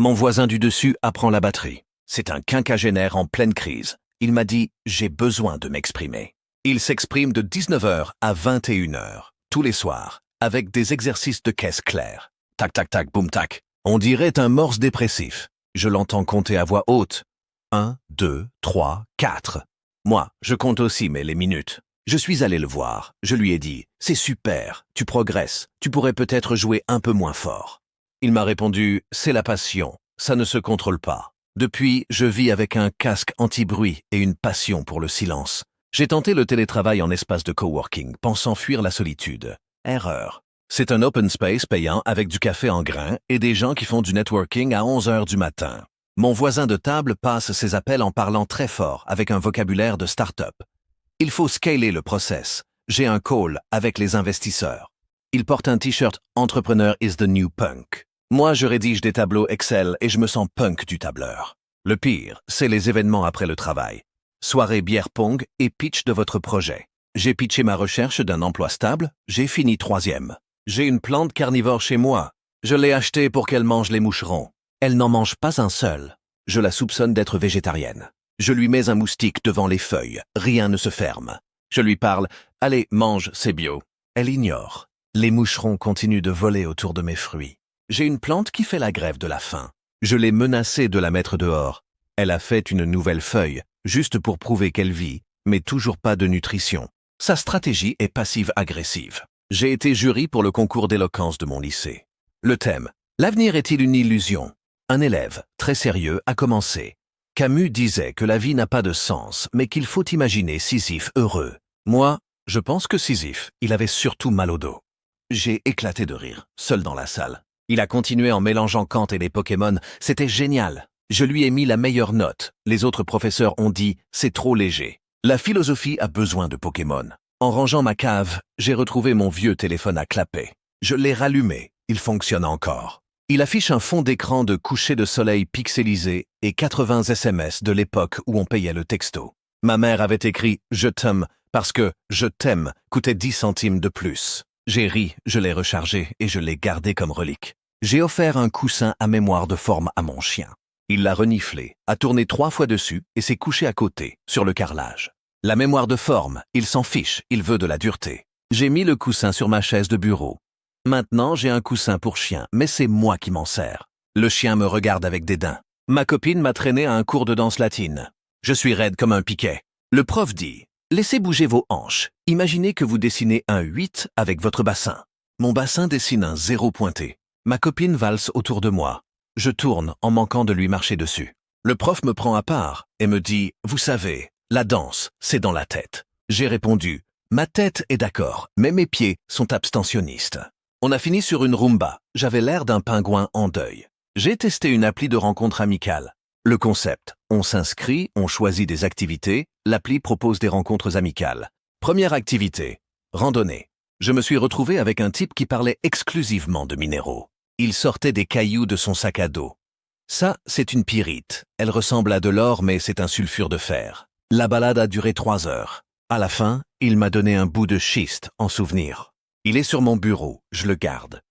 Mon voisin du dessus apprend la batterie. C'est un quinquagénaire en pleine crise. Il m'a dit « j'ai besoin de m'exprimer ». Il s'exprime de 19h à 21h, tous les soirs, avec des exercices de caisse clairs. Tac, tac, tac, boum, tac. On dirait un morse dépressif. Je l'entends compter à voix haute. 1, 2, 3, 4. Moi, je compte aussi, mais les minutes. Je suis allé le voir. Je lui ai dit « c'est super, tu progresses, tu pourrais peut-être jouer un peu moins fort ». Il m'a répondu « c'est la passion, ça ne se contrôle pas ». Depuis, je vis avec un casque anti-bruit et une passion pour le silence. J'ai tenté le télétravail en espace de coworking, pensant fuir la solitude. Erreur. C'est un open space payant avec du café en grains et des gens qui font du networking à 11h du matin. Mon voisin de table passe ses appels en parlant très fort avec un vocabulaire de start-up. Il faut scaler le process. J'ai un call avec les investisseurs. Il porte un t-shirt « Entrepreneur is the new punk ». Moi, je rédige des tableaux Excel et je me sens punk du tableur. Le pire, c'est les événements après le travail. Soirée bière pong et pitch de votre projet. J'ai pitché ma recherche d'un emploi stable, j'ai fini 3e. J'ai une plante carnivore chez moi. Je l'ai achetée pour qu'elle mange les moucherons. Elle n'en mange pas un seul. Je la soupçonne d'être végétarienne. Je lui mets un moustique devant les feuilles. Rien ne se ferme. Je lui parle « Allez, mange, c'est bio ». Elle ignore. Les moucherons continuent de voler autour de mes fruits. J'ai une plante qui fait la grève de la faim. Je l'ai menacée de la mettre dehors. Elle a fait une nouvelle feuille, juste pour prouver qu'elle vit, mais toujours pas de nutrition. Sa stratégie est passive-agressive. J'ai été jury pour le concours d'éloquence de mon lycée. Le thème « L'avenir est-il une illusion ?» Un élève, très sérieux, a commencé. Camus disait que la vie n'a pas de sens, mais qu'il faut imaginer Sisyphe heureux. Moi, je pense que Sisyphe, il avait surtout mal au dos. J'ai éclaté de rire, seul dans la salle. Il a continué en mélangeant Kant et les Pokémon, c'était génial. Je lui ai mis la meilleure note. Les autres professeurs ont dit « c'est trop léger ». La philosophie a besoin de Pokémon. En rangeant ma cave, j'ai retrouvé mon vieux téléphone à clapet. Je l'ai rallumé, il fonctionne encore. Il affiche un fond d'écran de coucher de soleil pixelisé et 80 SMS de l'époque où on payait le texto. Ma mère avait écrit « je t'aime » parce que « je t'aime » coûtait 10 centimes de plus. J'ai ri, je l'ai rechargé et je l'ai gardé comme relique. J'ai offert un coussin à mémoire de forme à mon chien. Il l'a reniflé, a tourné 3 fois dessus et s'est couché à côté, sur le carrelage. La mémoire de forme, il s'en fiche, il veut de la dureté. J'ai mis le coussin sur ma chaise de bureau. Maintenant, j'ai un coussin pour chien, mais c'est moi qui m'en sers. Le chien me regarde avec dédain. Ma copine m'a traîné à un cours de danse latine. Je suis raide comme un piquet. Le prof dit « Laissez bouger vos hanches. Imaginez que vous dessinez un 8 avec votre bassin. » Mon bassin dessine un 0 pointé. Ma copine valse autour de moi. Je tourne en manquant de lui marcher dessus. Le prof me prend à part et me dit « Vous savez, la danse, c'est dans la tête. » J'ai répondu « Ma tête est d'accord, mais mes pieds sont abstentionnistes. » On a fini sur une rumba. J'avais l'air d'un pingouin en deuil. J'ai testé une appli de rencontre amicale. Le concept, on s'inscrit, on choisit des activités, l'appli propose des rencontres amicales. Première activité, randonnée. Je me suis retrouvé avec un type qui parlait exclusivement de minéraux. Il sortait des cailloux de son sac à dos. Ça, c'est une pyrite. Elle ressemble à de l'or, mais c'est un sulfure de fer. La balade a duré 3 heures. À la fin, il m'a donné un bout de schiste en souvenir. Il est sur mon bureau, je le garde.